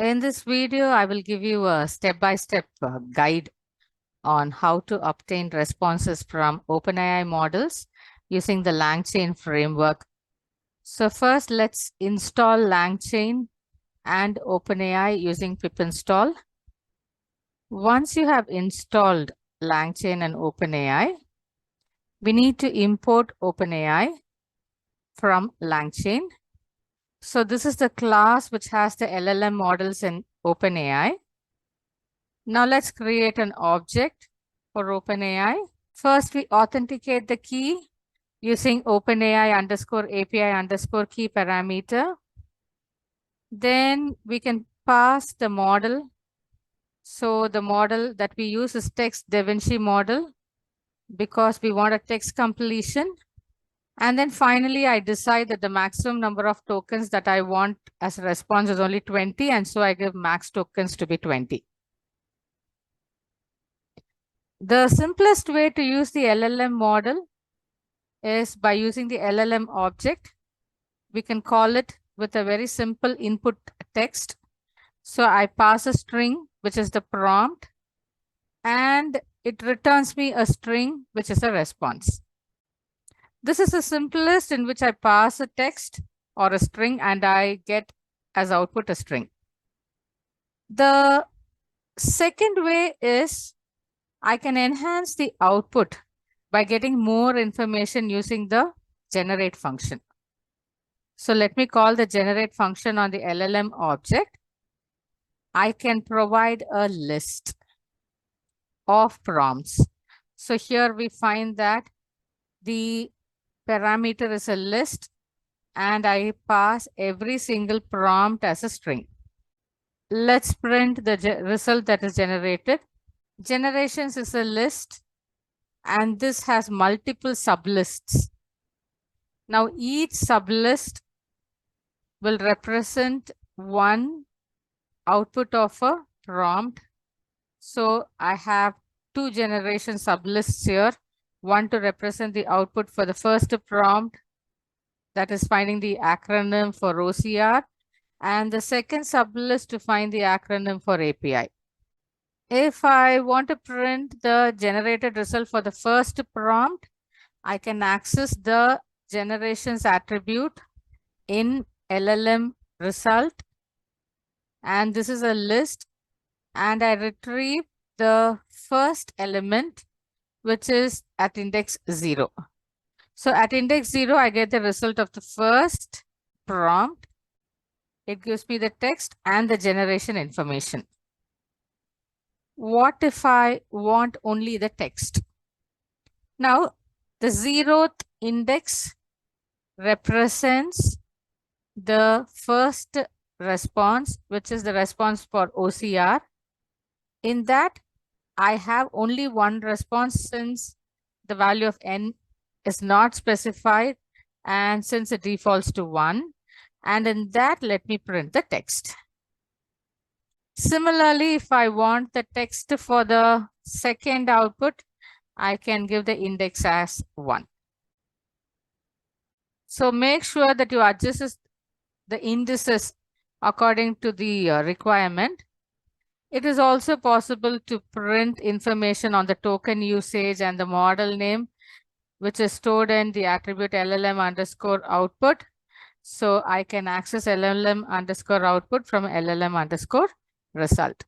In this video, I will give you a step-by-step guide on how to obtain responses from OpenAI models using the Langchain framework. So first, let's install Langchain and OpenAI using pip install. Once you have installed Langchain and OpenAI, we need to import OpenAI from Langchain. So this is the class which has the LLM models in OpenAI. Now let's create an object for OpenAI. First, we authenticate the key using OpenAI underscore API underscore key parameter. Then we can pass the model. So the model that we use is text DaVinci model because we want a text completion. And then finally, I decide that the maximum number of tokens that I want as a response is only 20. And so I give max tokens to be 20. The simplest way to use the LLM model is by using the LLM object. We can call it with a very simple input text. So I pass a string, which is the prompt, and it returns me a string, which is a response. This is the simplest in which I pass a text or a string and I get as output a string. The second way is I can enhance the output by getting more information using the generate function. So let me call the generate function on the LLM object. I can provide a list of prompts. So here we find that the parameter is a list and I pass every single prompt as a string. Let's print the result that is generated. Generations is a list and this has multiple sublists. Now each sublist will represent one output of a prompt. So I have two generation sublists here. One to represent the output for the first prompt, that is finding the acronym for OCR, and the second sublist to find the acronym for API. If I want to print the generated result for the first prompt, I can access the generations attribute in LLM result. And this is a list. And I retrieve the first element, which is at index 0. So at index 0, I get the result of the first prompt. It gives me the text and the generation information. What if I want only the text? Now, the 0th index represents the first response, which is the response for OCR. In that, I have only one response since the value of n is not specified and since it defaults to 1. And in that, let me print the text. Similarly, if I want the text for the second output, I can give the index as 1. So make sure that you adjust the indices according to the requirement. It is also possible to print information on the token usage and the model name, which is stored in the attribute LLM underscore output. So I can access LLM underscore output from LLM underscore result.